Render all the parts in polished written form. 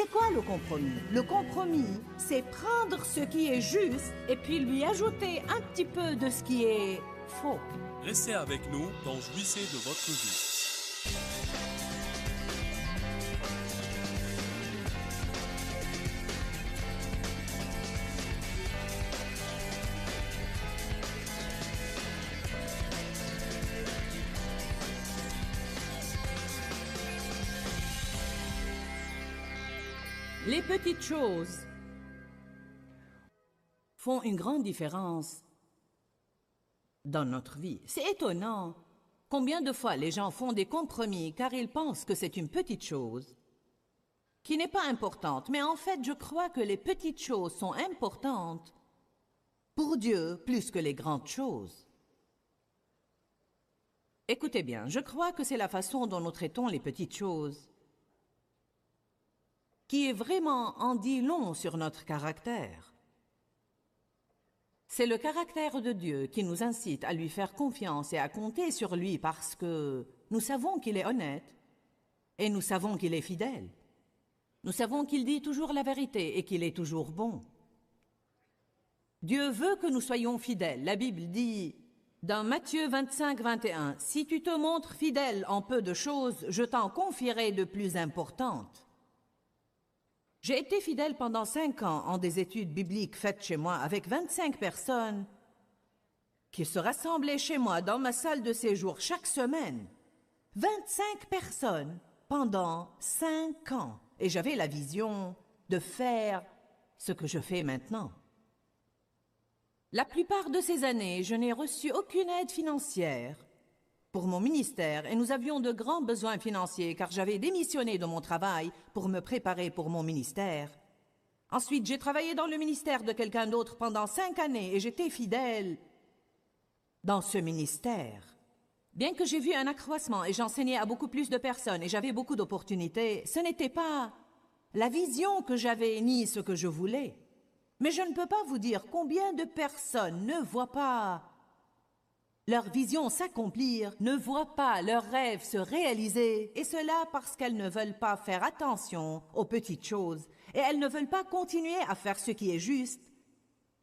C'est quoi le compromis? Le compromis, c'est prendre ce qui est juste et puis lui ajouter un petit peu de ce qui est faux. Restez avec nous dans Jouissez de votre vie. Les petites choses font une grande différence dans notre vie. C'est étonnant combien de fois les gens font des compromis car ils pensent que c'est une petite chose qui n'est pas importante. Mais en fait, je crois que les petites choses sont importantes pour Dieu plus que les grandes choses. Écoutez bien, je crois que c'est la façon dont nous traitons les petites choses qui est vraiment en dit long sur notre caractère. C'est le caractère de Dieu qui nous incite à lui faire confiance et à compter sur lui parce que nous savons qu'il est honnête et nous savons qu'il est fidèle. Nous savons qu'il dit toujours la vérité et qu'il est toujours bon. Dieu veut que nous soyons fidèles. La Bible dit dans Matthieu 25, 21, « Si tu te montres fidèle en peu de choses, je t'en confierai de plus importantes. » J'ai été fidèle pendant 5 ans en des études bibliques faites chez moi avec 25 personnes qui se rassemblaient chez moi dans ma salle de séjour chaque semaine. 25 personnes pendant 5 ans. Et j'avais la vision de faire ce que je fais maintenant. La plupart de ces années, je n'ai reçu aucune aide financière pour mon ministère et nous avions de grands besoins financiers car j'avais démissionné de mon travail pour me préparer pour mon ministère. Ensuite, j'ai travaillé dans le ministère de quelqu'un d'autre pendant 5 années et j'étais fidèle dans ce ministère. Bien que j'ai vu un accroissement et j'enseignais à beaucoup plus de personnes et j'avais beaucoup d'opportunités, ce n'était pas la vision que j'avais ni ce que je voulais. Mais je ne peux pas vous dire combien de personnes ne voient pas leur vision s'accomplir, ne voient pas leurs rêves se réaliser, et cela parce qu'elles ne veulent pas faire attention aux petites choses, et elles ne veulent pas continuer à faire ce qui est juste.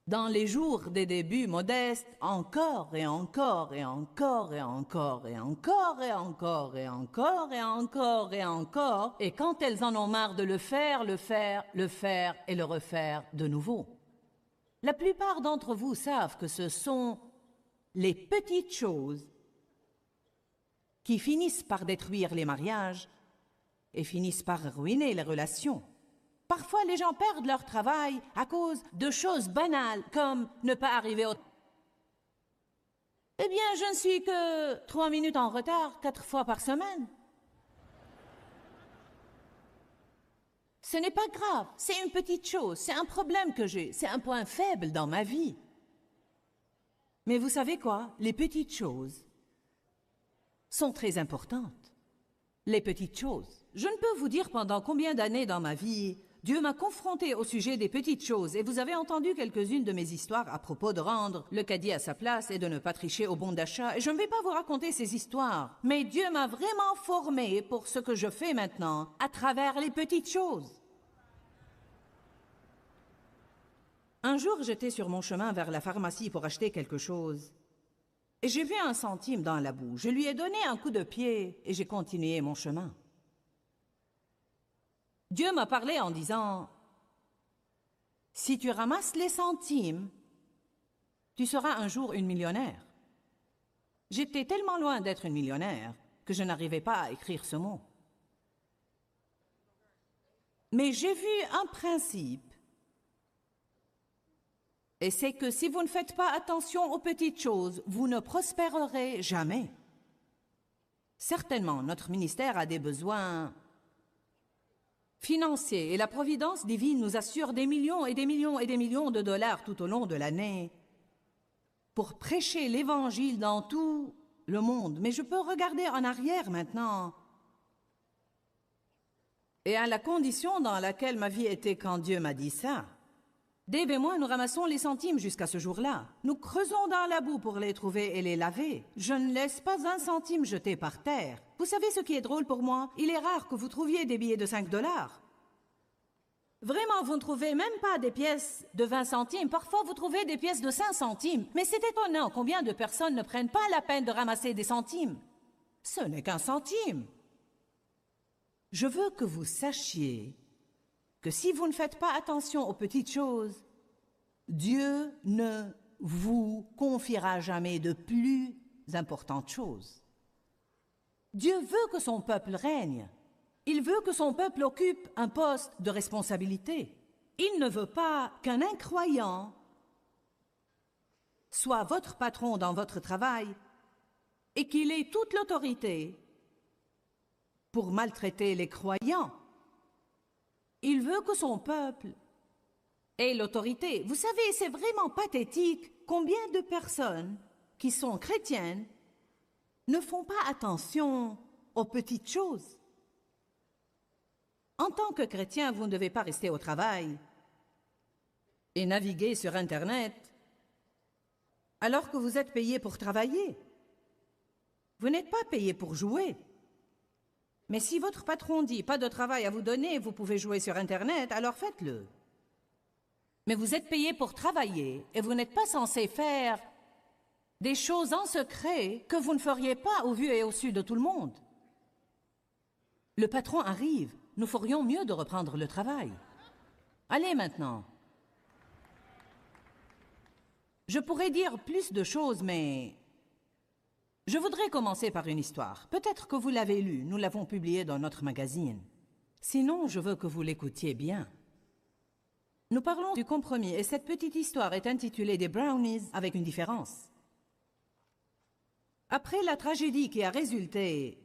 Dans les jours des débuts modestes, encore et encore et encore et encore et encore et encore et encore et encore et encore, et quand elles en ont marre de le faire et le refaire de nouveau. La plupart d'entre vous savent que ce sont les petites choses qui finissent par détruire les mariages et finissent par ruiner les relations. Parfois, les gens perdent leur travail à cause de choses banales comme ne pas arriver au... Eh bien, je ne suis que 3 minutes en retard 4 fois par semaine. Ce n'est pas grave, c'est une petite chose, c'est un problème que j'ai, c'est un point faible dans ma vie. Mais vous savez quoi? Les petites choses sont très importantes. Les petites choses. Je ne peux vous dire pendant combien d'années dans ma vie, Dieu m'a confronté au sujet des petites choses et vous avez entendu quelques-unes de mes histoires à propos de rendre le caddie à sa place et de ne pas tricher au bon d'achat. Et je ne vais pas vous raconter ces histoires, mais Dieu m'a vraiment formé pour ce que je fais maintenant à travers les petites choses. Un jour, j'étais sur mon chemin vers la pharmacie pour acheter quelque chose. Et j'ai vu 1 centime dans la boue. Je lui ai donné un coup de pied et j'ai continué mon chemin. Dieu m'a parlé en disant, « Si tu ramasses les centimes, tu seras un jour une millionnaire. » J'étais tellement loin d'être une millionnaire que je n'arrivais pas à écrire ce mot. Mais j'ai vu un principe. Et c'est que si vous ne faites pas attention aux petites choses, vous ne prospérerez jamais. Certainement, notre ministère a des besoins financiers et la providence divine nous assure des millions et des millions et des millions de dollars tout au long de l'année pour prêcher l'Évangile dans tout le monde. Mais je peux regarder en arrière maintenant et à la condition dans laquelle ma vie était quand Dieu m'a dit ça. Dave et moi, nous ramassons les centimes jusqu'à ce jour-là. Nous creusons dans la boue pour les trouver et les laver. Je ne laisse pas 1 centime jeté par terre. Vous savez ce qui est drôle pour moi? Il est rare que vous trouviez des billets de 5 $. Vraiment, vous ne trouvez même pas des pièces de 20 centimes. Parfois, vous trouvez des pièces de 5 centimes. Mais c'est étonnant combien de personnes ne prennent pas la peine de ramasser des centimes. Ce n'est qu'un centime. Je veux que vous sachiez que si vous ne faites pas attention aux petites choses, Dieu ne vous confiera jamais de plus importantes choses. Dieu veut que son peuple règne. Il veut que son peuple occupe un poste de responsabilité. Il ne veut pas qu'un incroyant soit votre patron dans votre travail et qu'il ait toute l'autorité pour maltraiter les croyants. Il veut que son peuple ait l'autorité. Vous savez, c'est vraiment pathétique combien de personnes qui sont chrétiennes ne font pas attention aux petites choses. En tant que chrétien, vous ne devez pas rester au travail et naviguer sur Internet alors que vous êtes payé pour travailler. Vous n'êtes pas payé pour jouer. Mais si votre patron dit « pas de travail à vous donner, vous pouvez jouer sur Internet », alors faites-le. Mais vous êtes payé pour travailler et vous n'êtes pas censé faire des choses en secret que vous ne feriez pas au vu et au su de tout le monde. Le patron arrive. Nous ferions mieux de reprendre le travail. Allez maintenant. Je pourrais dire plus de choses, mais je voudrais commencer par une histoire. Peut-être que vous l'avez lue, nous l'avons publiée dans notre magazine. Sinon, je veux que vous l'écoutiez bien. Nous parlons du compromis et cette petite histoire est intitulée des Brownies avec une différence. Après la tragédie qui a résulté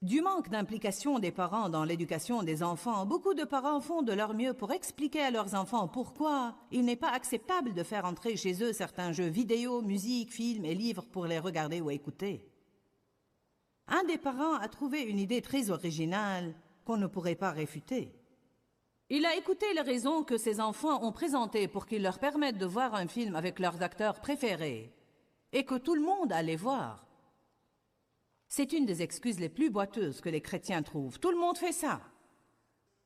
du manque d'implication des parents dans l'éducation des enfants, beaucoup de parents font de leur mieux pour expliquer à leurs enfants pourquoi il n'est pas acceptable de faire entrer chez eux certains jeux vidéo, musique, films et livres pour les regarder ou écouter. Un des parents a trouvé une idée très originale qu'on ne pourrait pas réfuter. Il a écouté les raisons que ses enfants ont présentées pour qu'ils leur permettent de voir un film avec leurs acteurs préférés et que tout le monde allait voir. C'est une des excuses les plus boiteuses que les chrétiens trouvent. Tout le monde fait ça.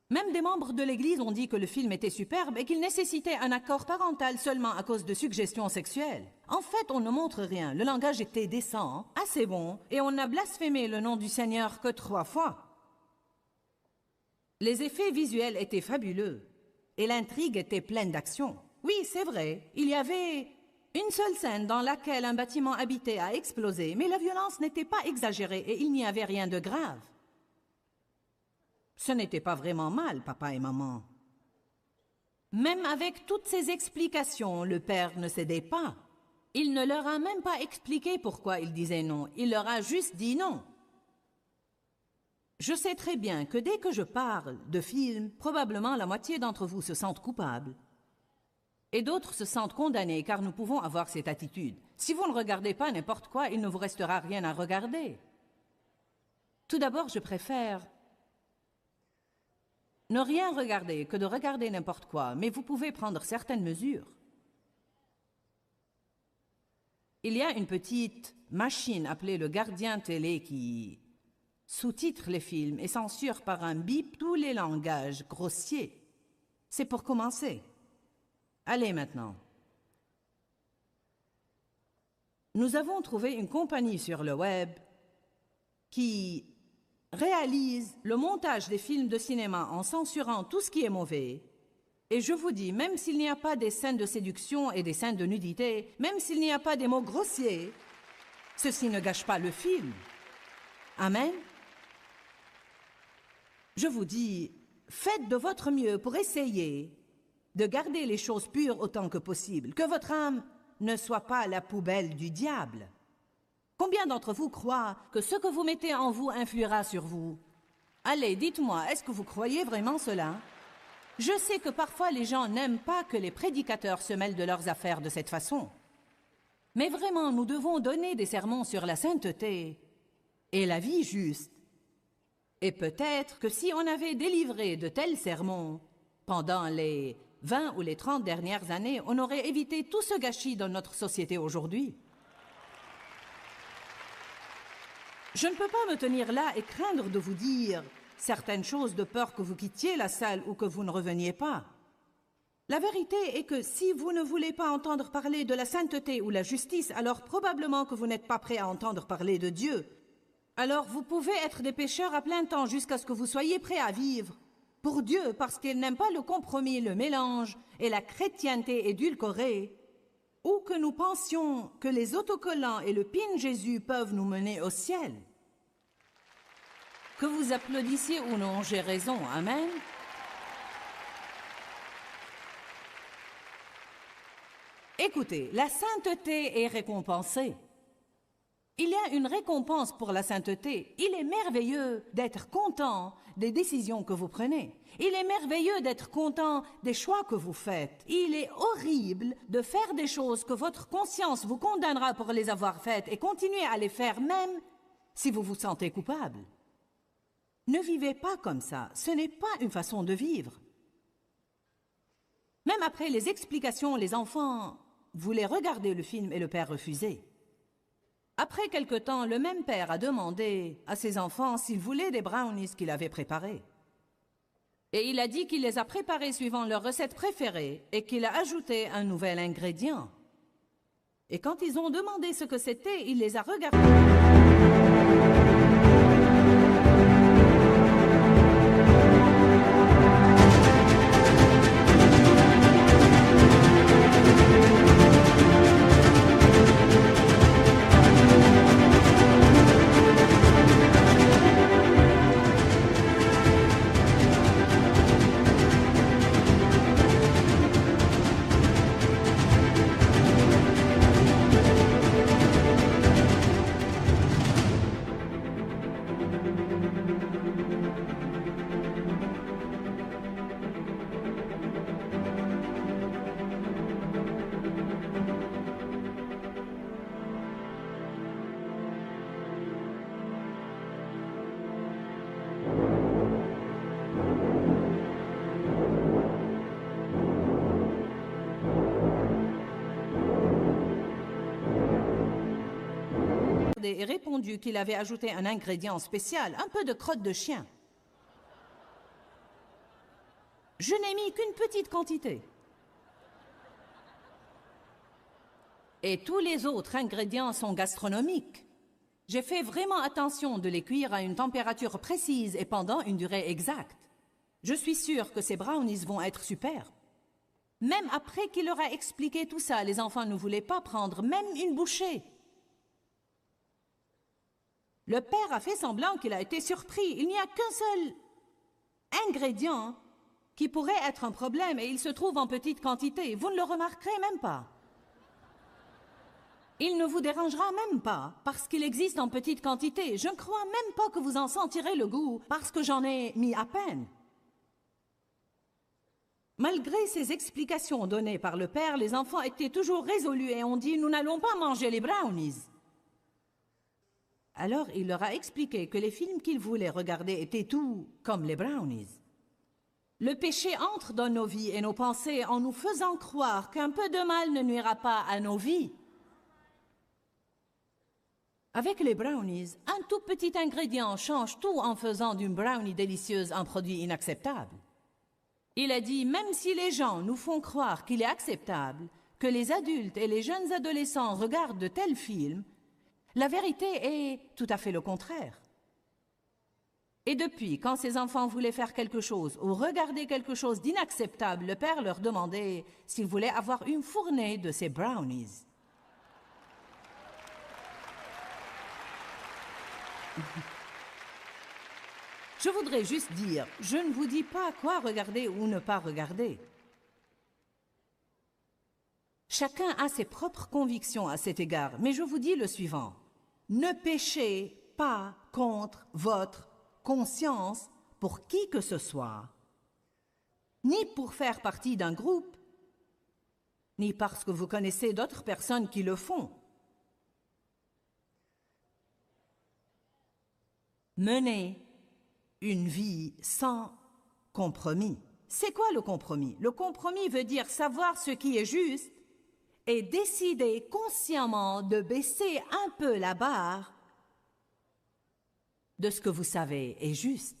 Même des membres de l'Église ont dit que le film était superbe et qu'il nécessitait un accord parental seulement à cause de suggestions sexuelles. En fait, on ne montre rien. Le langage était décent, assez bon, et on n'a blasphémé le nom du Seigneur que 3 fois. Les effets visuels étaient fabuleux et l'intrigue était pleine d'action. Oui, c'est vrai, il y avait une seule scène dans laquelle un bâtiment habité a explosé, mais la violence n'était pas exagérée et il n'y avait rien de grave. Ce n'était pas vraiment mal, papa et maman. Même avec toutes ces explications, le père ne cédait pas. Il ne leur a même pas expliqué pourquoi il disait non. Il leur a juste dit non. Je sais très bien que dès que je parle de films, probablement la moitié d'entre vous se sentent coupables. Et d'autres se sentent condamnés car nous pouvons avoir cette attitude. Si vous ne regardez pas n'importe quoi, il ne vous restera rien à regarder. Tout d'abord, je préfère ne rien regarder que de regarder n'importe quoi, mais vous pouvez prendre certaines mesures. Il y a une petite machine appelée le gardien télé qui sous-titre les films et censure par un bip tous les langages grossiers. C'est pour commencer. Allez maintenant. Nous avons trouvé une compagnie sur le web qui réalise le montage des films de cinéma en censurant tout ce qui est mauvais. Et je vous dis, même s'il n'y a pas des scènes de séduction et des scènes de nudité, même s'il n'y a pas des mots grossiers, ceci ne gâche pas le film. Amen. Je vous dis, faites de votre mieux pour essayer de garder les choses pures autant que possible, que votre âme ne soit pas la poubelle du diable. Combien d'entre vous croient que ce que vous mettez en vous influera sur vous? Allez, dites-moi, est-ce que vous croyez vraiment cela? Je sais que parfois les gens n'aiment pas que les prédicateurs se mêlent de leurs affaires de cette façon. Mais vraiment, nous devons donner des sermons sur la sainteté et la vie juste. Et peut-être que si on avait délivré de tels sermons pendant les 20 ou les 30 dernières années, on aurait évité tout ce gâchis dans notre société aujourd'hui. Je ne peux pas me tenir là et craindre de vous dire, certaines choses de peur que vous quittiez la salle ou que vous ne reveniez pas. La vérité est que si vous ne voulez pas entendre parler de la sainteté ou la justice, alors probablement que vous n'êtes pas prêt à entendre parler de Dieu. Alors vous pouvez être des pécheurs à plein temps jusqu'à ce que vous soyez prêts à vivre pour Dieu, parce qu'il n'aime pas le compromis, le mélange et la chrétienté édulcorée, ou que nous pensions que les autocollants et le pin Jésus peuvent nous mener au ciel. Que vous applaudissiez ou non, j'ai raison, amen. Écoutez, la sainteté est récompensée. Il y a une récompense pour la sainteté. Il est merveilleux d'être content des décisions que vous prenez. Il est merveilleux d'être content des choix que vous faites. Il est horrible de faire des choses que votre conscience vous condamnera pour les avoir faites et continuer à les faire même si vous vous sentez coupable. Ne vivez pas comme ça. Ce n'est pas une façon de vivre. Même après les explications, les enfants voulaient regarder le film et le père refusait. Après quelque temps, le même père a demandé à ses enfants s'ils voulaient des brownies qu'il avait préparés. Et il a dit qu'il les a préparés suivant leur recette préférée et qu'il a ajouté un nouvel ingrédient. Et quand ils ont demandé ce que c'était, il les a regardés. Et répondu qu'il avait ajouté un ingrédient spécial, un peu de crotte de chien. Je n'ai mis qu'une petite quantité. Et tous les autres ingrédients sont gastronomiques. J'ai fait vraiment attention de les cuire à une température précise et pendant une durée exacte. Je suis sûre que ces brownies vont être super. Même après qu'il leur a expliqué tout ça, les enfants ne voulaient pas prendre même une bouchée. Le père a fait semblant qu'il a été surpris. Il n'y a qu'un seul ingrédient qui pourrait être un problème et il se trouve en petite quantité. Vous ne le remarquerez même pas. Il ne vous dérangera même pas parce qu'il existe en petite quantité. Je ne crois même pas que vous en sentirez le goût parce que j'en ai mis à peine. Malgré ces explications données par le père, les enfants étaient toujours résolus et ont dit « Nous n'allons pas manger les brownies ». Alors, il leur a expliqué que les films qu'ils voulaient regarder étaient tout comme les brownies. Le péché entre dans nos vies et nos pensées en nous faisant croire qu'un peu de mal ne nuira pas à nos vies. Avec les brownies, un tout petit ingrédient change tout en faisant d'une brownie délicieuse un produit inacceptable. Il a dit, même si les gens nous font croire qu'il est acceptable que les adultes et les jeunes adolescents regardent de tels films, la vérité est tout à fait le contraire. Et depuis, quand ces enfants voulaient faire quelque chose ou regarder quelque chose d'inacceptable, le père leur demandait s'ils voulaient avoir une fournée de ces brownies. Je voudrais juste dire, je ne vous dis pas quoi regarder ou ne pas regarder. Chacun a ses propres convictions à cet égard, mais je vous dis le suivant. Ne péchez pas contre votre conscience pour qui que ce soit, ni pour faire partie d'un groupe, ni parce que vous connaissez d'autres personnes qui le font. Menez une vie sans compromis. C'est quoi le compromis? Le compromis veut dire savoir ce qui est juste et décider consciemment de baisser un peu la barre de ce que vous savez est juste.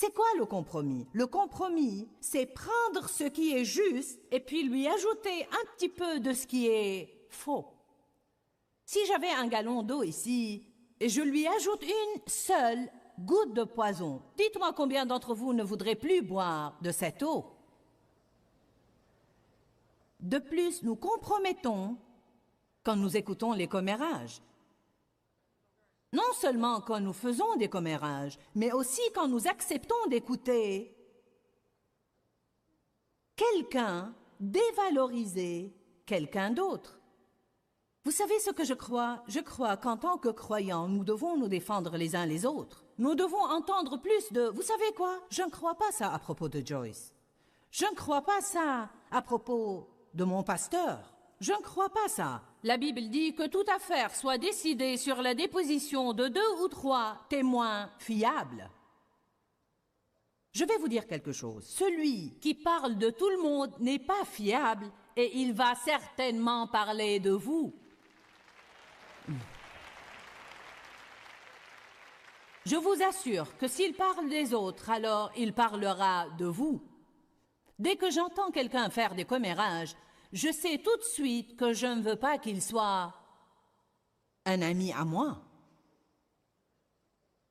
C'est quoi le compromis? Le compromis, c'est prendre ce qui est juste et puis lui ajouter un petit peu de ce qui est faux. Si j'avais un gallon d'eau ici et je lui ajoute une seule goutte de poison, dites-moi combien d'entre vous ne voudraient plus boire de cette eau? De plus, nous compromettons quand nous écoutons les commérages. Non seulement quand nous faisons des commérages, mais aussi quand nous acceptons d'écouter quelqu'un dévaloriser quelqu'un d'autre. Vous savez ce que je crois? Je crois qu'en tant que croyants, nous devons nous défendre les uns les autres. Nous devons entendre plus de... Vous savez quoi? Je ne crois pas ça à propos de Joyce. Je ne crois pas ça à propos de mon pasteur. Je ne crois pas ça. La Bible dit que toute affaire soit décidée sur la déposition de 2 ou 3 témoins fiables. Je vais vous dire quelque chose. Celui qui parle de tout le monde n'est pas fiable et il va certainement parler de vous. Je vous assure que s'il parle des autres, alors il parlera de vous. Dès que j'entends quelqu'un faire des commérages, je sais tout de suite que je ne veux pas qu'il soit un ami à moi.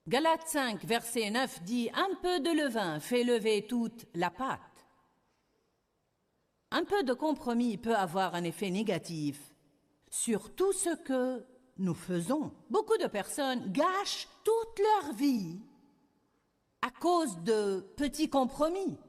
Galates 5, verset 9 dit « Un peu de levain fait lever toute la pâte ». Un peu de compromis peut avoir un effet négatif sur tout ce que nous faisons. Beaucoup de personnes gâchent toute leur vie à cause de petits compromis.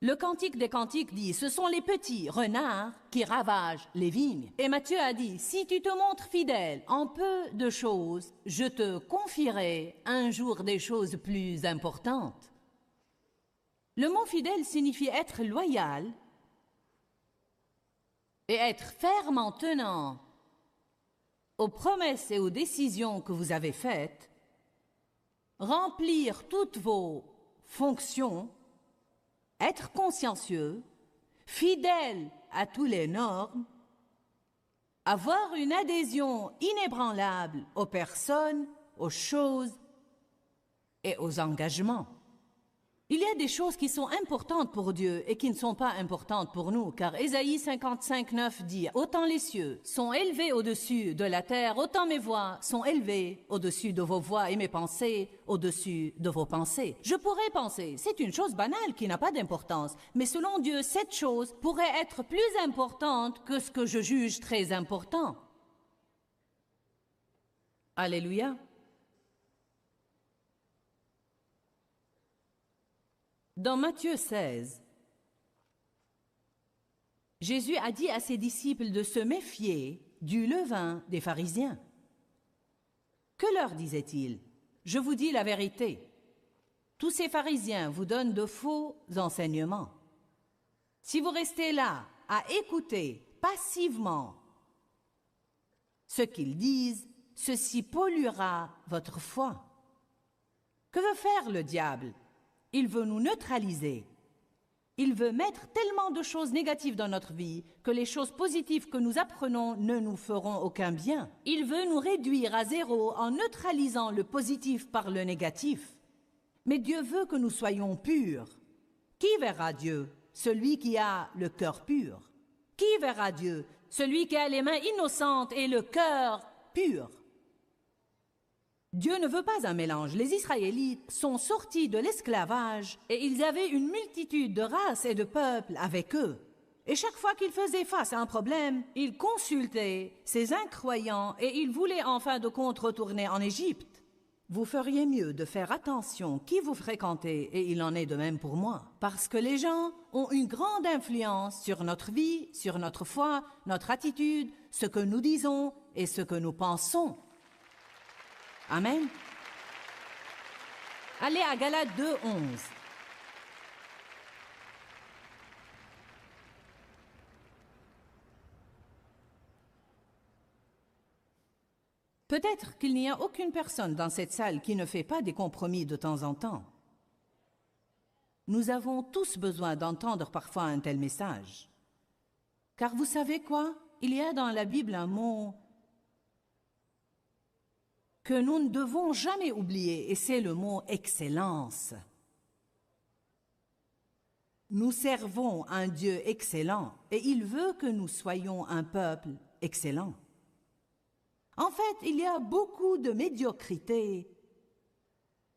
Le Cantique des Cantiques dit « Ce sont les petits renards qui ravagent les vignes ». Et Matthieu a dit « Si tu te montres fidèle en peu de choses, je te confierai un jour des choses plus importantes ». Le mot fidèle signifie être loyal et être ferme en tenant aux promesses et aux décisions que vous avez faites, remplir toutes vos fonctions, être consciencieux, fidèle à toutes les normes, avoir une adhésion inébranlable aux personnes, aux choses et aux engagements. Il y a des choses qui sont importantes pour Dieu et qui ne sont pas importantes pour nous, car Ésaïe 55, 9 dit « Autant les cieux sont élevés au-dessus de la terre, autant mes voix sont élevées au-dessus de vos voix et mes pensées au-dessus de vos pensées. » Je pourrais penser, c'est une chose banale qui n'a pas d'importance, mais selon Dieu, cette chose pourrait être plus importante que ce que je juge très important. Alléluia. Dans Matthieu 16, Jésus a dit à ses disciples de se méfier du levain des pharisiens. Que leur disait-il? Je vous dis la vérité. Tous ces pharisiens vous donnent de faux enseignements. Si vous restez là à écouter passivement ce qu'ils disent, ceci polluera votre foi. Que veut faire le diable? Il veut nous neutraliser. Il veut mettre tellement de choses négatives dans notre vie que les choses positives que nous apprenons ne nous feront aucun bien. Il veut nous réduire à zéro en neutralisant le positif par le négatif. Mais Dieu veut que nous soyons purs. Qui verra Dieu? Celui qui a le cœur pur. Qui verra Dieu? Celui qui a les mains innocentes et le cœur pur. Dieu ne veut pas un mélange. Les Israélites sont sortis de l'esclavage et ils avaient une multitude de races et de peuples avec eux. Et chaque fois qu'ils faisaient face à un problème, ils consultaient ces incroyants et ils voulaient en fin de compte retourner en Égypte. Vous feriez mieux de faire attention qui vous fréquentez et il en est de même pour moi. Parce que les gens ont une grande influence sur notre vie, sur notre foi, notre attitude, ce que nous disons et ce que nous pensons. Amen. Allez à Galates 2, 11. Peut-être qu'il n'y a aucune personne dans cette salle qui ne fait pas des compromis de temps en temps. Nous avons tous besoin d'entendre parfois un tel message. Car vous savez quoi? Il y a dans la Bible un mot que nous ne devons jamais oublier, et c'est le mot excellence. Nous servons un Dieu excellent et il veut que nous soyons un peuple excellent. En fait, il y a beaucoup de médiocrité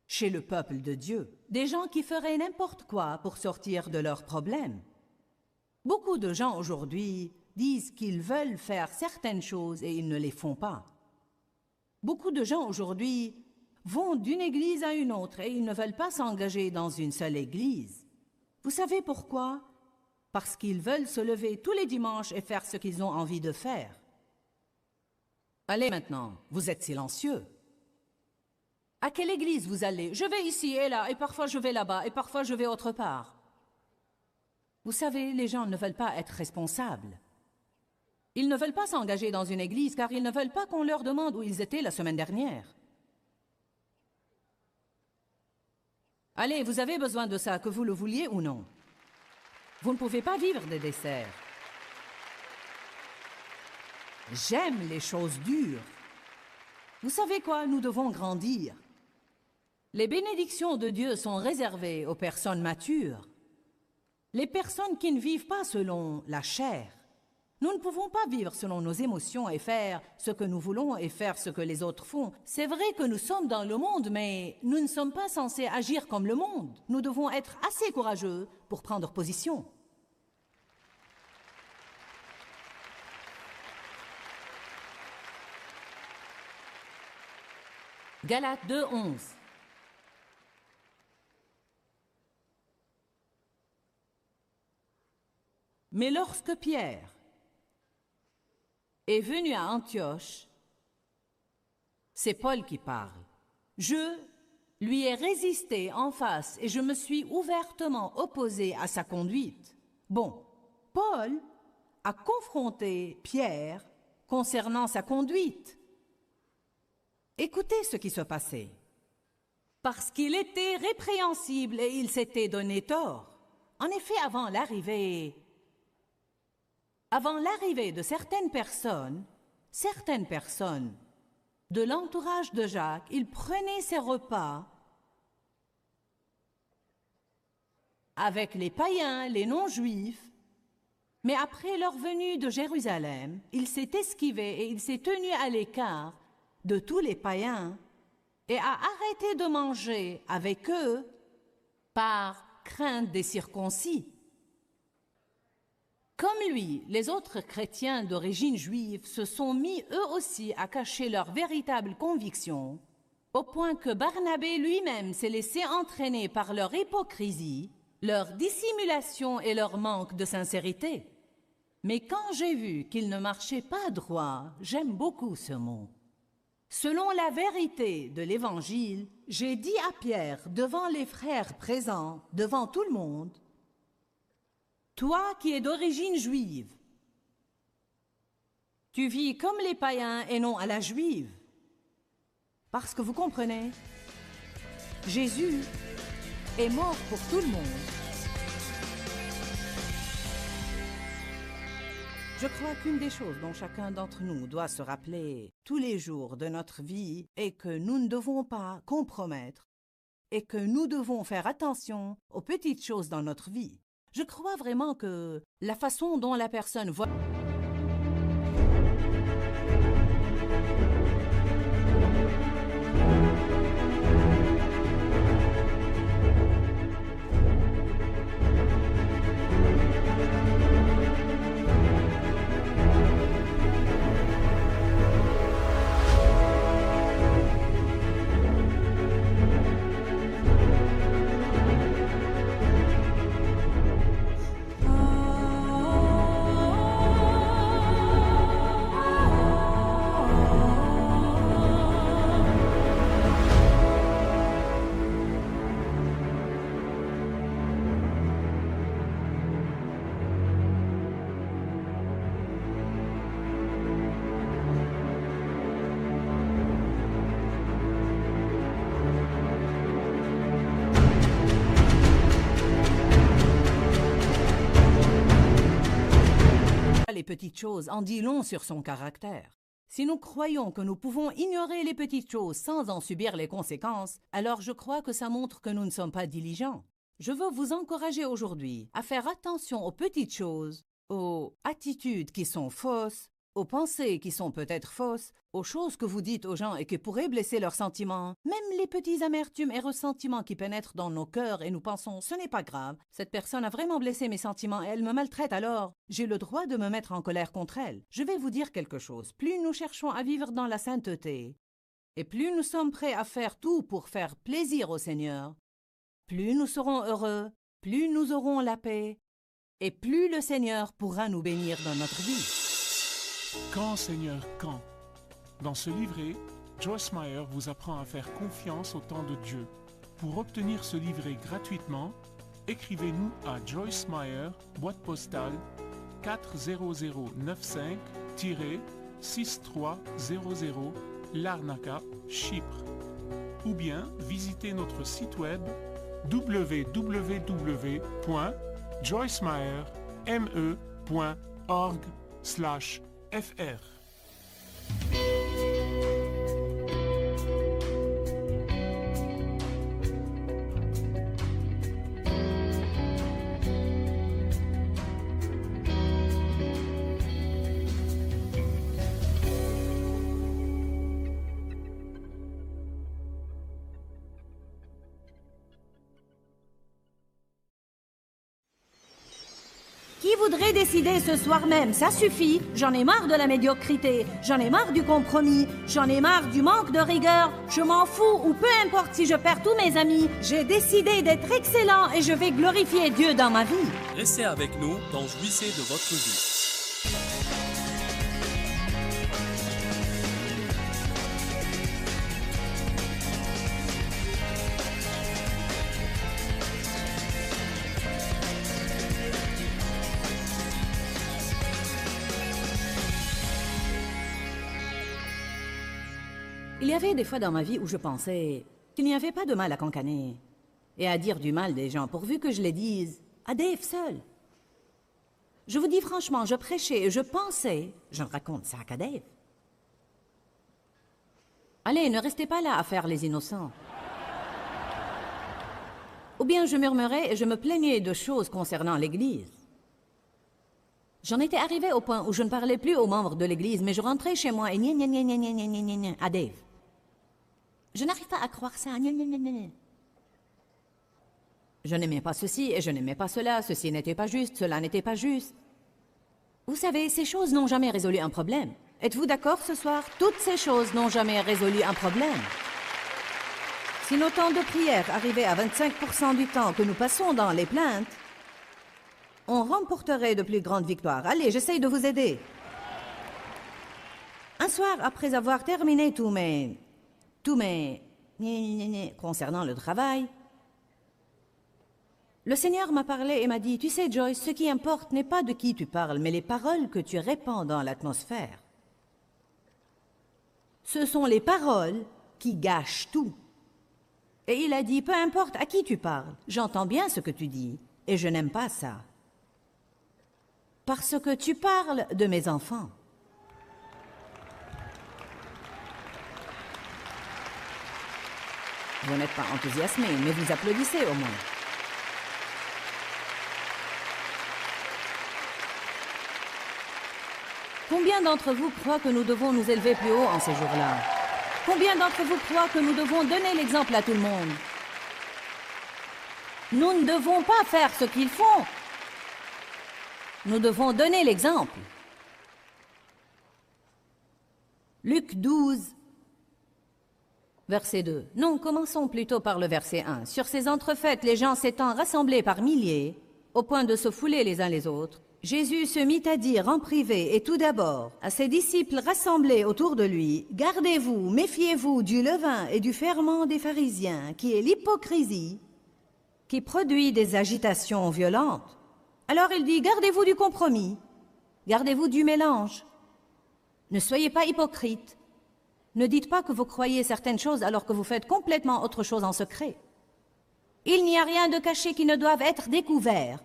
chez le peuple de Dieu, des gens qui feraient n'importe quoi pour sortir de leurs problèmes. Beaucoup de gens aujourd'hui disent qu'ils veulent faire certaines choses et ils ne les font pas. Beaucoup de gens aujourd'hui vont d'une église à une autre et ils ne veulent pas s'engager dans une seule église. Vous savez pourquoi? Parce qu'ils veulent se lever tous les dimanches et faire ce qu'ils ont envie de faire. Allez maintenant, vous êtes silencieux. À quelle église vous allez? Je vais ici et là, et parfois je vais là-bas, et parfois je vais autre part. Vous savez, les gens ne veulent pas être responsables. Ils ne veulent pas s'engager dans une église car ils ne veulent pas qu'on leur demande où ils étaient la semaine dernière. Allez, vous avez besoin de ça, que vous le vouliez ou non. Vous ne pouvez pas vivre des desserts. J'aime les choses dures. Vous savez quoi? Nous devons grandir. Les bénédictions de Dieu sont réservées aux personnes matures. Les personnes qui ne vivent pas selon la chair. Nous ne pouvons pas vivre selon nos émotions et faire ce que nous voulons et faire ce que les autres font. C'est vrai que nous sommes dans le monde, mais nous ne sommes pas censés agir comme le monde. Nous devons être assez courageux pour prendre position. Galates 2:11. Mais lorsque Pierre est venu à Antioche, c'est Paul qui parle. Je lui ai résisté en face et je me suis ouvertement opposé à sa conduite. Bon, Paul a confronté Pierre concernant sa conduite. Écoutez ce qui se passait. Parce qu'il était répréhensible et il s'était donné tort. En effet, avant l'arrivée de certaines personnes de l'entourage de Jacques, il prenait ses repas avec les païens, les non-juifs, mais après leur venue de Jérusalem, il s'est esquivé et il s'est tenu à l'écart de tous les païens et a arrêté de manger avec eux par crainte des circoncis. Comme lui, les autres chrétiens d'origine juive se sont mis eux aussi à cacher leurs véritables convictions, au point que Barnabé lui-même s'est laissé entraîner par leur hypocrisie, leur dissimulation et leur manque de sincérité. Mais quand j'ai vu qu'ils ne marchaient pas droit, j'aime beaucoup ce mot. Selon la vérité de l'Évangile, j'ai dit à Pierre, devant les frères présents, devant tout le monde, « Toi qui es d'origine juive, tu vis comme les païens et non à la juive. » Parce que vous comprenez, Jésus est mort pour tout le monde. Je crois qu'une des choses dont chacun d'entre nous doit se rappeler tous les jours de notre vie est que nous ne devons pas compromettre et que nous devons faire attention aux petites choses dans notre vie. Je crois vraiment que la façon dont la personne voit... les petites choses en dit long sur son caractère. Si nous croyons que nous pouvons ignorer les petites choses sans en subir les conséquences, alors je crois que ça montre que nous ne sommes pas diligents. Je veux vous encourager aujourd'hui à faire attention aux petites choses, aux attitudes qui sont fausses, aux pensées qui sont peut-être fausses, aux choses que vous dites aux gens et qui pourraient blesser leurs sentiments, même les petits amertumes et ressentiments qui pénètrent dans nos cœurs et nous pensons « ce n'est pas grave, cette personne a vraiment blessé mes sentiments et elle me maltraite alors, j'ai le droit de me mettre en colère contre elle ». Je vais vous dire quelque chose, plus nous cherchons à vivre dans la sainteté et plus nous sommes prêts à faire tout pour faire plaisir au Seigneur, plus nous serons heureux, plus nous aurons la paix et plus le Seigneur pourra nous bénir dans notre vie. Quand, Seigneur, quand? Dans ce livret, Joyce Meyer vous apprend à faire confiance au temps de Dieu. Pour obtenir ce livret gratuitement, écrivez-nous à Joyce Meyer, boîte postale 40095-6300, Larnaca, Chypre. Ou bien visitez notre site web www.joycemeyer.org/fr. Qui voudrait décider ce soir même? Ça suffit. J'en ai marre de la médiocrité. J'en ai marre du compromis. J'en ai marre du manque de rigueur. Je m'en fous ou peu importe si je perds tous mes amis. J'ai décidé d'être excellent et je vais glorifier Dieu dans ma vie. Restez avec nous dans Jouissez de votre vie. Il y avait des fois dans ma vie où je pensais qu'il n'y avait pas de mal à cancaner et à dire du mal des gens, pourvu que je les dise à Dave seul. Je vous dis franchement, je prêchais, je pensais, je ne raconte ça qu'à Dave. Allez, ne restez pas là à faire les innocents. Ou bien je murmurais et je me plaignais de choses concernant l'Église. J'en étais arrivé au point où je ne parlais plus aux membres de l'Église, mais je rentrais chez moi et gna gna gna gna gna gna gna gna à Dave. Je n'arrive pas à croire ça. Gna gna gna gna. Je n'aimais pas ceci et je n'aimais pas cela. Ceci n'était pas juste, cela n'était pas juste. Vous savez, ces choses n'ont jamais résolu un problème. Êtes-vous d'accord ce soir? Toutes ces choses n'ont jamais résolu un problème. Si nos temps de prière arrivaient à 25% du temps que nous passons dans les plaintes, on remporterait de plus grandes victoires. Allez, j'essaye de vous aider. Un soir, après avoir terminé tous mes concernant le travail, le Seigneur m'a parlé et m'a dit, tu sais Joyce, ce qui importe n'est pas de qui tu parles, mais les paroles que tu répands dans l'atmosphère. Ce sont les paroles qui gâchent tout. Et il a dit, peu importe à qui tu parles, j'entends bien ce que tu dis, et je n'aime pas ça. Parce que tu parles de mes enfants. Vous n'êtes pas enthousiasmé, mais vous applaudissez au moins. Combien d'entre vous croient que nous devons nous élever plus haut en ces jours-là? Combien d'entre vous croient que nous devons donner l'exemple à tout le monde? Nous ne devons pas faire ce qu'ils font. Nous devons donner l'exemple. Luc 12, verset 2. Non, commençons plutôt par le verset 1. Sur ces entrefaites, les gens s'étant rassemblés par milliers, au point de se fouler les uns les autres, Jésus se mit à dire en privé et tout d'abord à ses disciples rassemblés autour de lui, « Gardez-vous, méfiez-vous du levain et du ferment des pharisiens, qui est l'hypocrisie, qui produit des agitations violentes. » Alors il dit, gardez-vous du compromis, gardez-vous du mélange. Ne soyez pas hypocrites. Ne dites pas que vous croyez certaines choses alors que vous faites complètement autre chose en secret. Il n'y a rien de caché qui ne doive être découvert,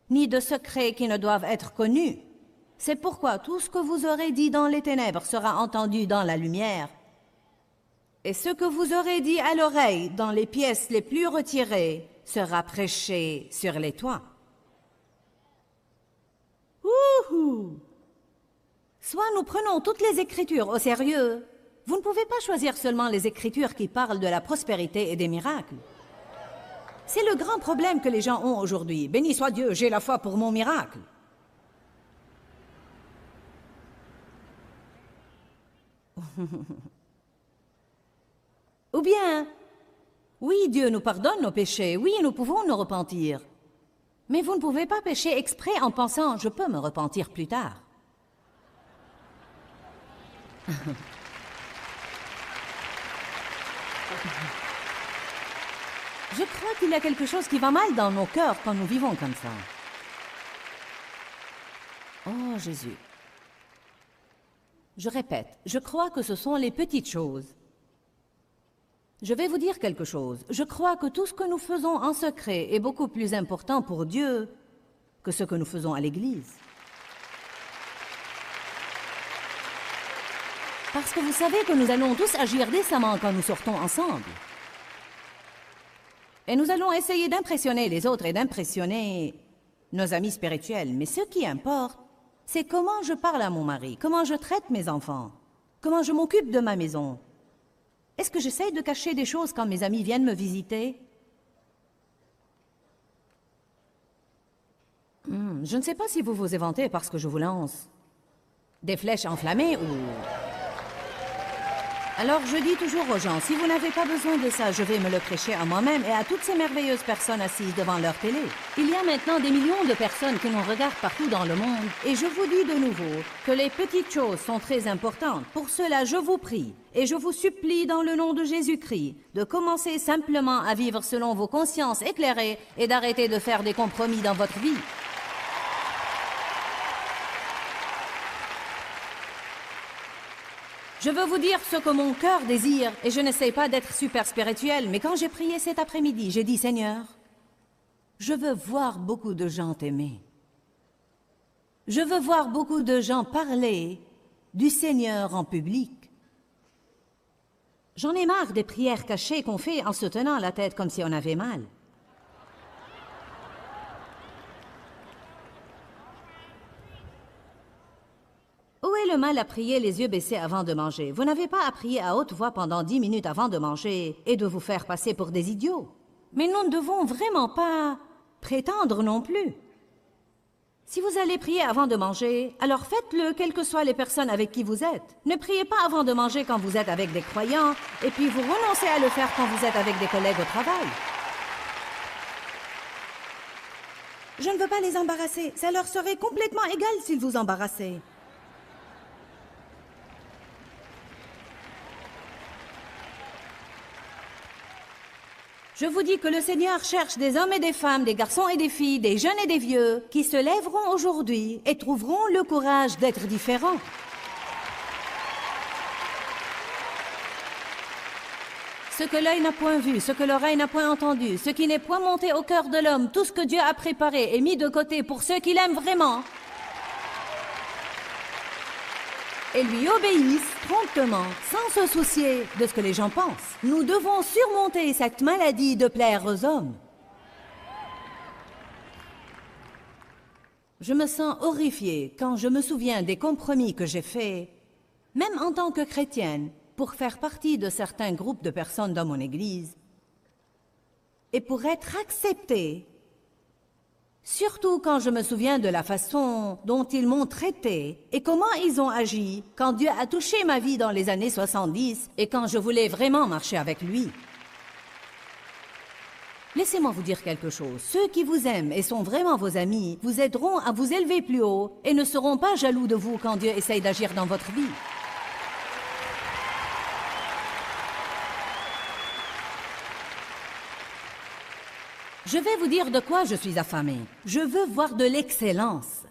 ni de secret qui ne doivent être connus. C'est pourquoi tout ce que vous aurez dit dans les ténèbres sera entendu dans la lumière. Et ce que vous aurez dit à l'oreille dans les pièces les plus retirées sera prêché sur les toits. Wouhou! Soit nous prenons toutes les Écritures au sérieux. Vous ne pouvez pas choisir seulement les Écritures qui parlent de la prospérité et des miracles. C'est le grand problème que les gens ont aujourd'hui. Béni soit Dieu, j'ai la foi pour mon miracle. Ou bien, oui, Dieu nous pardonne nos péchés, oui, nous pouvons nous repentir. Mais vous ne pouvez pas pécher exprès en pensant « je peux me repentir plus tard ». Je crois qu'il y a quelque chose qui va mal dans nos cœurs quand nous vivons comme ça. Oh, Jésus. Je répète, je crois que ce sont les petites choses. Je vais vous dire quelque chose. Je crois que tout ce que nous faisons en secret est beaucoup plus important pour Dieu que ce que nous faisons à l'Église. Parce que vous savez que nous allons tous agir décemment quand nous sortons ensemble. Et nous allons essayer d'impressionner les autres et d'impressionner nos amis spirituels. Mais ce qui importe, c'est comment je parle à mon mari, comment je traite mes enfants, comment je m'occupe de ma maison. Est-ce que j'essaie de cacher des choses quand mes amis viennent me visiter? Je ne sais pas si vous vous éventez parce que je vous lance des flèches enflammées ou... Alors je dis toujours aux gens, si vous n'avez pas besoin de ça, je vais me le prêcher à moi-même et à toutes ces merveilleuses personnes assises devant leur télé. Il y a maintenant des millions de personnes qui nous regardent partout dans le monde. Et je vous dis de nouveau que les petites choses sont très importantes. Pour cela, je vous prie et je vous supplie dans le nom de Jésus-Christ de commencer simplement à vivre selon vos consciences éclairées et d'arrêter de faire des compromis dans votre vie. Je veux vous dire ce que mon cœur désire, et je n'essaie pas d'être super spirituel, mais quand j'ai prié cet après-midi, j'ai dit, Seigneur, je veux voir beaucoup de gens t'aimer. Je veux voir beaucoup de gens parler du Seigneur en public. J'en ai marre des prières cachées qu'on fait en se tenant la tête comme si on avait mal. Où est le mal à prier les yeux baissés avant de manger? Vous n'avez pas à prier à haute voix pendant 10 minutes avant de manger et de vous faire passer pour des idiots. Mais nous ne devons vraiment pas prétendre non plus. Si vous allez prier avant de manger, alors faites-le quelles que soient les personnes avec qui vous êtes. Ne priez pas avant de manger quand vous êtes avec des croyants et puis vous renoncez à le faire quand vous êtes avec des collègues au travail. Je ne veux pas les embarrasser. Ça leur serait complètement égal s'ils vous embarrassaient. Je vous dis que le Seigneur cherche des hommes et des femmes, des garçons et des filles, des jeunes et des vieux, qui se lèveront aujourd'hui et trouveront le courage d'être différents. Ce que l'œil n'a point vu, ce que l'oreille n'a point entendu, ce qui n'est point monté au cœur de l'homme, tout ce que Dieu a préparé et mis de côté pour ceux qui l'aiment vraiment, et lui obéissent promptement, sans se soucier de ce que les gens pensent. Nous devons surmonter cette maladie de plaire aux hommes. Je me sens horrifiée quand je me souviens des compromis que j'ai faits, même en tant que chrétienne, pour faire partie de certains groupes de personnes dans mon Église, et pour être acceptée. Surtout quand je me souviens de la façon dont ils m'ont traité et comment ils ont agi quand Dieu a touché ma vie dans les années 70 et quand je voulais vraiment marcher avec lui. Laissez-moi vous dire quelque chose. Ceux qui vous aiment et sont vraiment vos amis vous aideront à vous élever plus haut et ne seront pas jaloux de vous quand Dieu essaye d'agir dans votre vie. Je vais vous dire de quoi je suis affamée. Je veux voir de l'excellence.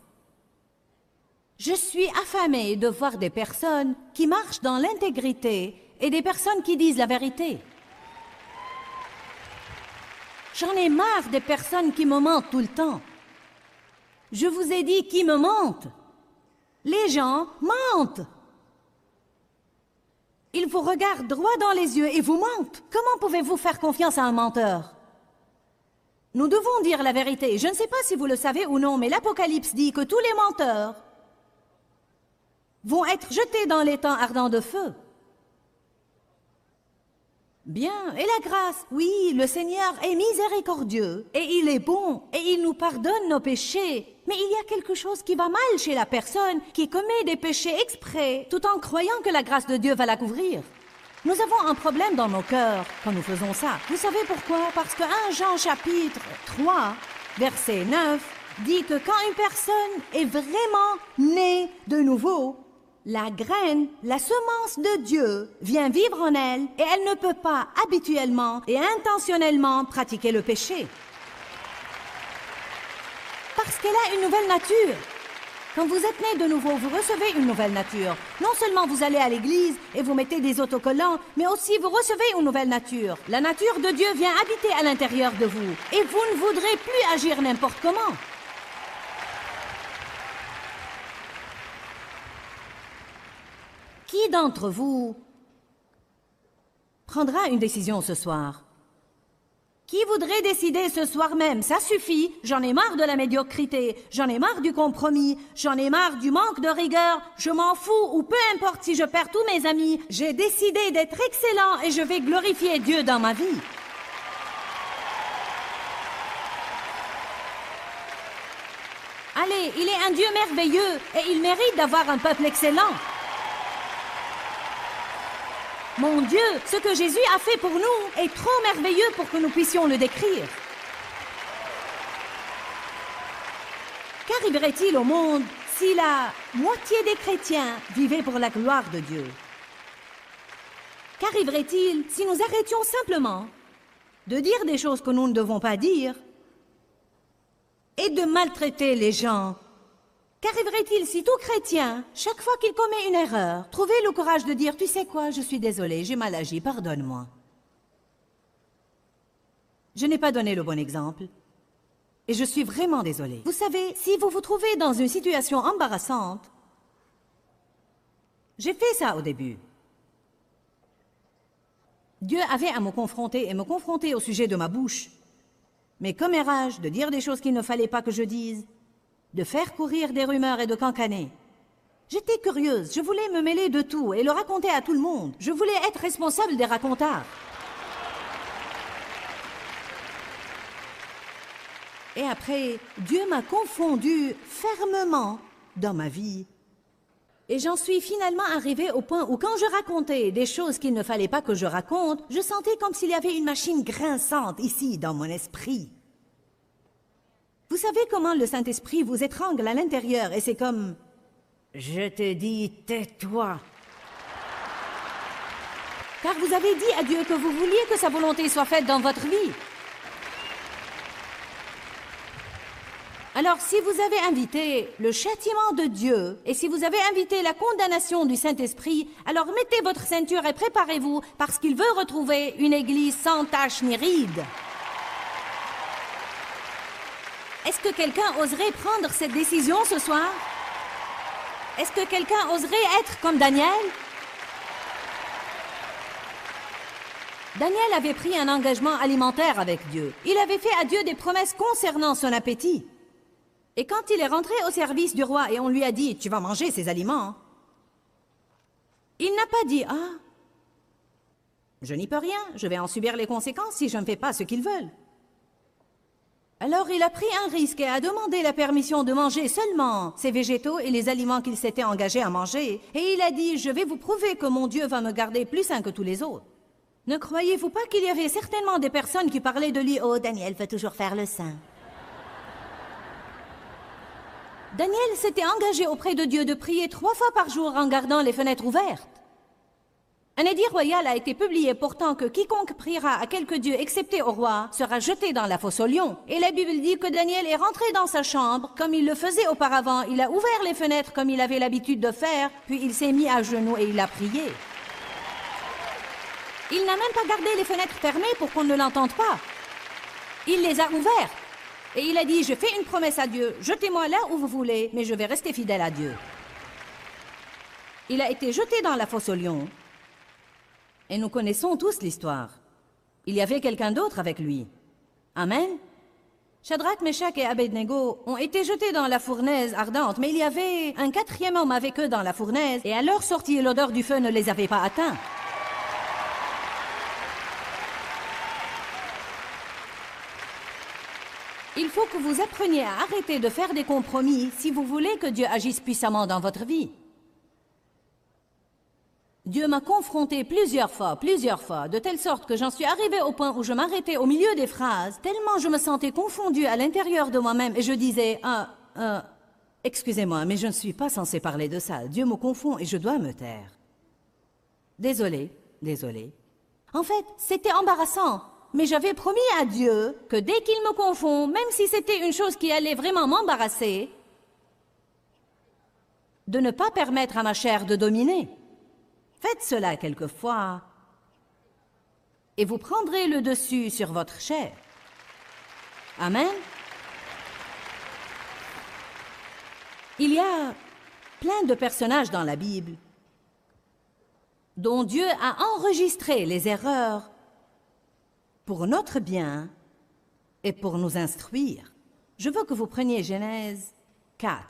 Je suis affamée de voir des personnes qui marchent dans l'intégrité et des personnes qui disent la vérité. J'en ai marre des personnes qui me mentent tout le temps. Je vous ai dit qui me mentent. Les gens mentent. Ils vous regardent droit dans les yeux et vous mentent. Comment pouvez-vous faire confiance à un menteur? Nous devons dire la vérité. Je ne sais pas si vous le savez ou non, mais l'Apocalypse dit que tous les menteurs vont être jetés dans les temps ardents de feu. Bien, et la grâce? Oui, le Seigneur est miséricordieux, et il est bon, et il nous pardonne nos péchés. Mais il y a quelque chose qui va mal chez la personne qui commet des péchés exprès, tout en croyant que la grâce de Dieu va la couvrir. Nous avons un problème dans nos cœurs quand nous faisons ça. Vous savez pourquoi? Parce que 1 Jean chapitre 3, verset 9, dit que quand une personne est vraiment née de nouveau, la graine, la semence de Dieu, vient vivre en elle et elle ne peut pas habituellement et intentionnellement pratiquer le péché. Parce qu'elle a une nouvelle nature. Quand vous êtes né de nouveau, vous recevez une nouvelle nature. Non seulement vous allez à l'église et vous mettez des autocollants, mais aussi vous recevez une nouvelle nature. La nature de Dieu vient habiter à l'intérieur de vous et vous ne voudrez plus agir n'importe comment. Qui d'entre vous prendra une décision ce soir? Qui voudrait décider ce soir même? Ça suffit, j'en ai marre de la médiocrité, j'en ai marre du compromis, j'en ai marre du manque de rigueur, je m'en fous ou peu importe si je perds tous mes amis, j'ai décidé d'être excellent et je vais glorifier Dieu dans ma vie. Allez, il est un Dieu merveilleux et il mérite d'avoir un peuple excellent. Mon Dieu, ce que Jésus a fait pour nous est trop merveilleux pour que nous puissions le décrire. Qu'arriverait-il au monde si la moitié des chrétiens vivaient pour la gloire de Dieu? Qu'arriverait-il si nous arrêtions simplement de dire des choses que nous ne devons pas dire et de maltraiter les gens? Qu'arriverait-il si tout chrétien, chaque fois qu'il commet une erreur, trouvait le courage de dire « Tu sais quoi, je suis désolé, j'ai mal agi, pardonne-moi. » Je n'ai pas donné le bon exemple. Et je suis vraiment désolé. Vous savez, si vous vous trouvez dans une situation embarrassante, j'ai fait ça au début. Dieu avait à me confronter au sujet de ma bouche. Mes commérages, de dire des choses qu'il ne fallait pas que je dise, de faire courir des rumeurs et de cancaner. J'étais curieuse, je voulais me mêler de tout et le raconter à tout le monde. Je voulais être responsable des racontards. Et après, Dieu m'a confondu fermement dans ma vie. Et j'en suis finalement arrivée au point où quand je racontais des choses qu'il ne fallait pas que je raconte, je sentais comme s'il y avait une machine grinçante ici dans mon esprit. Vous savez comment le Saint-Esprit vous étrangle à l'intérieur et c'est comme « Je te dis, tais-toi ». Car vous avez dit à Dieu que vous vouliez que sa volonté soit faite dans votre vie. Alors, si vous avez invité le châtiment de Dieu et si vous avez invité la condamnation du Saint-Esprit, alors mettez votre ceinture et préparez-vous parce qu'il veut retrouver une église sans tache ni ride. Est-ce que quelqu'un oserait prendre cette décision ce soir? Est-ce que quelqu'un oserait être comme Daniel? Daniel avait pris un engagement alimentaire avec Dieu. Il avait fait à Dieu des promesses concernant son appétit. Et quand il est rentré au service du roi et on lui a dit « Tu vas manger ces aliments », il n'a pas dit « Ah, je n'y peux rien, je vais en subir les conséquences si je ne fais pas ce qu'ils veulent ». Alors il a pris un risque et a demandé la permission de manger seulement ces végétaux et les aliments qu'il s'était engagé à manger. Et il a dit « Je vais vous prouver que mon Dieu va me garder plus sain que tous les autres ». Ne croyez-vous pas qu'il y avait certainement des personnes qui parlaient de lui « Oh, Daniel veut toujours faire le saint ». Daniel s'était engagé auprès de Dieu de prier 3 fois par jour en gardant les fenêtres ouvertes. Un édit royal a été publié portant que quiconque priera à quelque dieu excepté au roi sera jeté dans la fosse aux lions. Et la Bible dit que Daniel est rentré dans sa chambre comme il le faisait auparavant. Il a ouvert les fenêtres comme il avait l'habitude de faire, puis il s'est mis à genoux et il a prié. Il n'a même pas gardé les fenêtres fermées pour qu'on ne l'entende pas. Il les a ouvertes. Et il a dit, je fais une promesse à Dieu, jetez-moi là où vous voulez, mais je vais rester fidèle à Dieu. Il a été jeté dans la fosse aux lions. Et nous connaissons tous l'histoire. Il y avait quelqu'un d'autre avec lui. Amen. Shadrach, Meshach et Abednego ont été jetés dans la fournaise ardente, mais il y avait un quatrième homme avec eux dans la fournaise, et à leur sortie, l'odeur du feu ne les avait pas atteints. Il faut que vous appreniez à arrêter de faire des compromis si vous voulez que Dieu agisse puissamment dans votre vie. Dieu m'a confronté plusieurs fois, de telle sorte que j'en suis arrivée au point où je m'arrêtais au milieu des phrases, tellement je me sentais confondue à l'intérieur de moi-même, et je disais, excusez-moi, mais je ne suis pas censée parler de ça. Dieu me confond et je dois me taire. Désolée. En fait, c'était embarrassant, mais j'avais promis à Dieu que dès qu'il me confond, même si c'était une chose qui allait vraiment m'embarrasser, de ne pas permettre à ma chair de dominer. Faites cela quelquefois, et vous prendrez le dessus sur votre chair. Amen. Il y a plein de personnages dans la Bible dont Dieu a enregistré les erreurs pour notre bien et pour nous instruire. Je veux que vous preniez Genèse 4,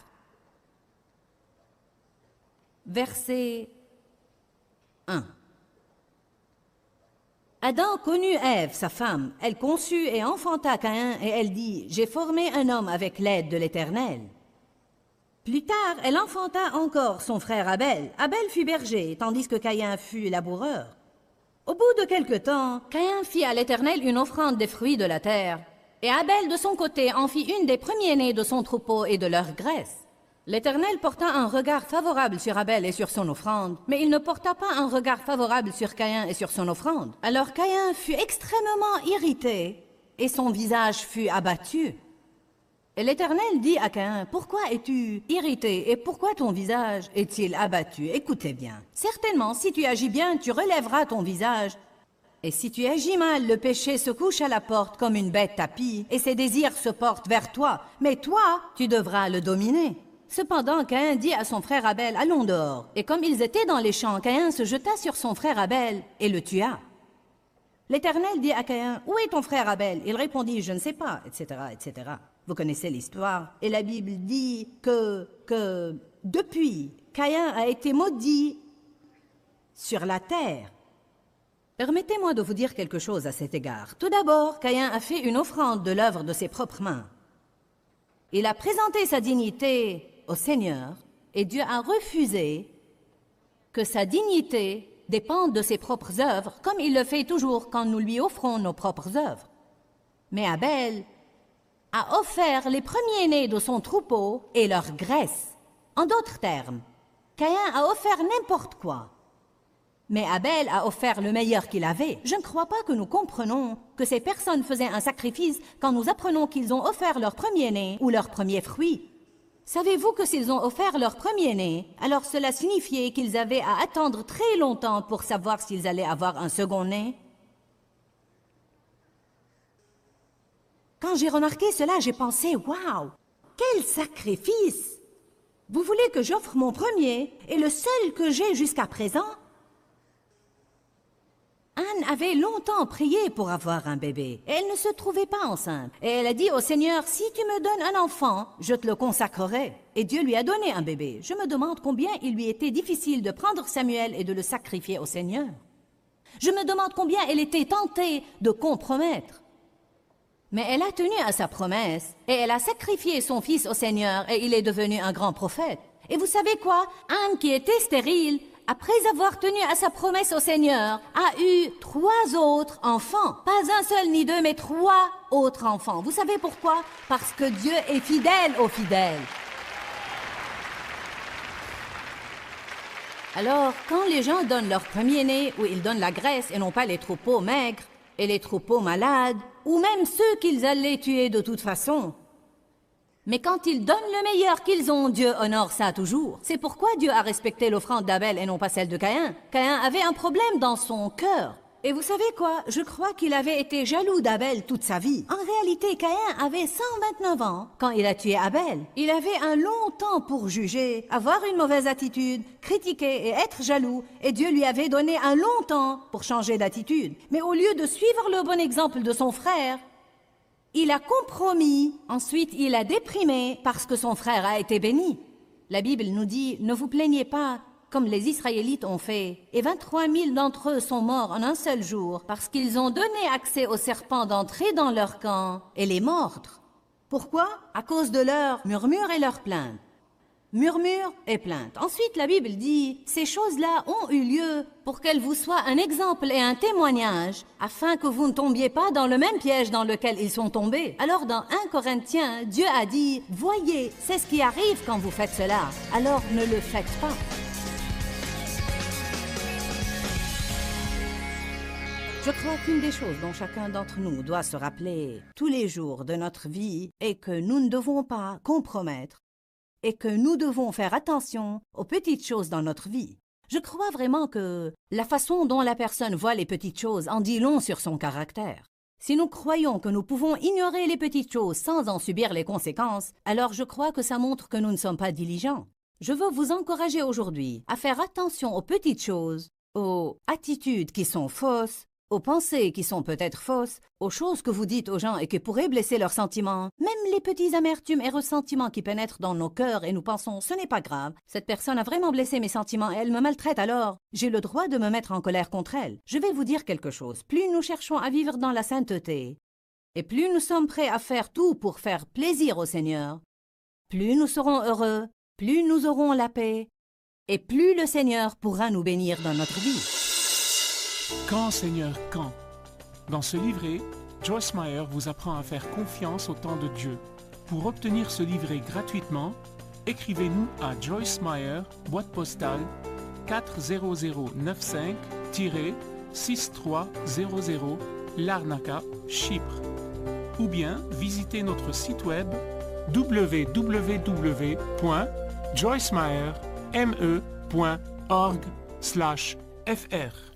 verset 1. Adam connut Ève, sa femme. Elle conçut et enfanta Caïn, et elle dit, « J'ai formé un homme avec l'aide de l'Éternel. » Plus tard, elle enfanta encore son frère Abel. Abel fut berger, tandis que Caïn fut laboureur. Au bout de quelque temps, Caïn fit à l'Éternel une offrande des fruits de la terre, et Abel, de son côté, en fit une des premiers-nés de son troupeau et de leur graisse. L'Éternel porta un regard favorable sur Abel et sur son offrande, mais il ne porta pas un regard favorable sur Caïn et sur son offrande. Alors Caïn fut extrêmement irrité, et son visage fut abattu. Et l'Éternel dit à Caïn, « Pourquoi es-tu irrité et pourquoi ton visage est-il abattu? Écoutez bien. Certainement, si tu agis bien, tu relèveras ton visage. Et si tu agis mal, le péché se couche à la porte comme une bête tapie, et ses désirs se portent vers toi. Mais toi, tu devras le dominer. » Cependant, Caïn dit à son frère Abel, « Allons dehors. » Et comme ils étaient dans les champs, Caïn se jeta sur son frère Abel et le tua. L'Éternel dit à Caïn, « Où est ton frère Abel ?» Il répondit, « Je ne sais pas, etc., etc. » Vous connaissez l'histoire. Et la Bible dit que depuis, Caïn a été maudit sur la terre. Permettez-moi de vous dire quelque chose à cet égard. Tout d'abord, Caïn a fait une offrande de l'œuvre de ses propres mains. Il a présenté sa dignité au Seigneur, et Dieu a refusé que sa dignité dépende de ses propres œuvres, comme il le fait toujours quand nous lui offrons nos propres œuvres. Mais Abel a offert les premiers-nés de son troupeau et leur graisse. En d'autres termes, Caïn a offert n'importe quoi. Mais Abel a offert le meilleur qu'il avait. Je ne crois pas que nous comprenons que ces personnes faisaient un sacrifice quand nous apprenons qu'ils ont offert leur premier-né ou leur premier fruit. Savez-vous que s'ils ont offert leur premier-né, alors cela signifiait qu'ils avaient à attendre très longtemps pour savoir s'ils allaient avoir un second-né? Quand j'ai remarqué cela, j'ai pensé, waouh, quel sacrifice! Vous voulez que j'offre mon premier et le seul que j'ai jusqu'à présent? Anne avait longtemps prié pour avoir un bébé. Elle ne se trouvait pas enceinte. Et elle a dit au Seigneur, si tu me donnes un enfant, je te le consacrerai. Et Dieu lui a donné un bébé. Je me demande combien il lui était difficile de prendre Samuel et de le sacrifier au Seigneur. Je me demande combien elle était tentée de compromettre. Mais elle a tenu à sa promesse et elle a sacrifié son fils au Seigneur et il est devenu un grand prophète. Et vous savez quoi? Anne, qui était stérile, après avoir tenu à sa promesse au Seigneur, a eu 3 autres enfants. Pas un seul ni 2, mais 3 autres enfants. Vous savez pourquoi? Parce que Dieu est fidèle aux fidèles. Alors, quand les gens donnent leur premier-né, ou ils donnent la graisse et non pas les troupeaux maigres et les troupeaux malades, ou même ceux qu'ils allaient tuer de toute façon, mais quand ils donnent le meilleur qu'ils ont, Dieu honore ça toujours. C'est pourquoi Dieu a respecté l'offrande d'Abel et non pas celle de Caïn. Caïn avait un problème dans son cœur. Et vous savez quoi? Je crois qu'il avait été jaloux d'Abel toute sa vie. En réalité, Caïn avait 129 ans quand il a tué Abel. Il avait un long temps pour juger, avoir une mauvaise attitude, critiquer et être jaloux. Et Dieu lui avait donné un long temps pour changer d'attitude. Mais au lieu de suivre le bon exemple de son frère, il a compromis. Ensuite, il a déprimé parce que son frère a été béni. La Bible nous dit, ne vous plaignez pas, comme les Israélites ont fait. Et 23 000 d'entre eux sont morts en un seul jour parce qu'ils ont donné accès aux serpents d'entrer dans leur camp et les mordre. Pourquoi? À cause de leurs murmures et leurs plaintes. Murmures et plaintes. Ensuite, la Bible dit, ces choses-là ont eu lieu pour qu'elles vous soient un exemple et un témoignage, afin que vous ne tombiez pas dans le même piège dans lequel ils sont tombés. Alors dans 1 Corinthiens, Dieu a dit, voyez, c'est ce qui arrive quand vous faites cela. Alors ne le faites pas. Je crois qu'une des choses dont chacun d'entre nous doit se rappeler tous les jours de notre vie est que nous ne devons pas compromettre et que nous devons faire attention aux petites choses dans notre vie. Je crois vraiment que la façon dont la personne voit les petites choses en dit long sur son caractère. Si nous croyons que nous pouvons ignorer les petites choses sans en subir les conséquences, alors je crois que ça montre que nous ne sommes pas diligents. Je veux vous encourager aujourd'hui à faire attention aux petites choses, aux attitudes qui sont fausses, aux pensées qui sont peut-être fausses, aux choses que vous dites aux gens et qui pourraient blesser leurs sentiments, même les petits amertumes et ressentiments qui pénètrent dans nos cœurs et nous pensons « ce n'est pas grave, cette personne a vraiment blessé mes sentiments et elle me maltraite alors, j'ai le droit de me mettre en colère contre elle ». Je vais vous dire quelque chose, plus nous cherchons à vivre dans la sainteté et plus nous sommes prêts à faire tout pour faire plaisir au Seigneur, plus nous serons heureux, plus nous aurons la paix et plus le Seigneur pourra nous bénir dans notre vie. Quand, Seigneur, quand? Dans ce livret, Joyce Meyer vous apprend à faire confiance au temps de Dieu. Pour obtenir ce livret gratuitement, écrivez-nous à Joyce Meyer, boîte postale 40095-6300, Larnaca, Chypre. Ou bien visitez notre site web www.joycemeyer.org/fr.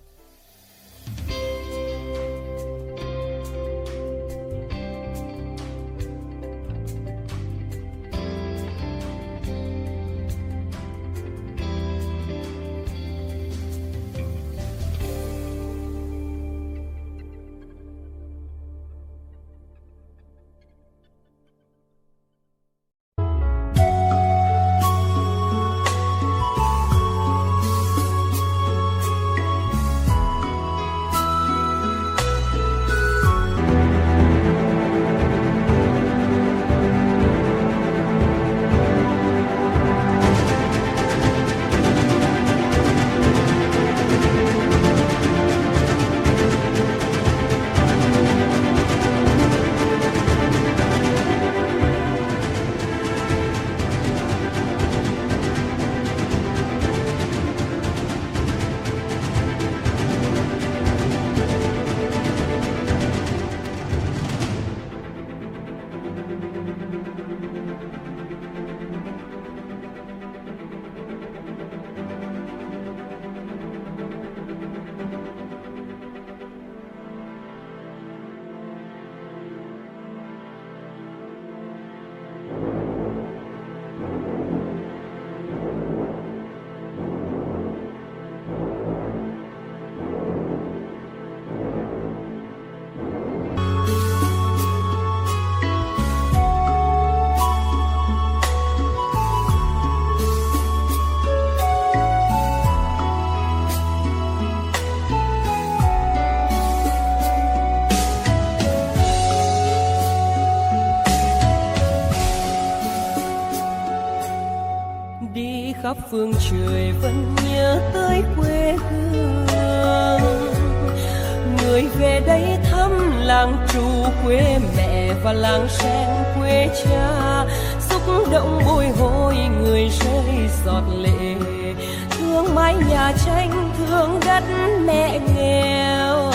khắp phương trời vẫn nhớ tới quê hương. Người về đây thăm làng Trù quê mẹ và làng Sen quê cha, xúc động bồi hồi người rơi giọt lệ, thương mái nhà tranh thương đất mẹ nghèo.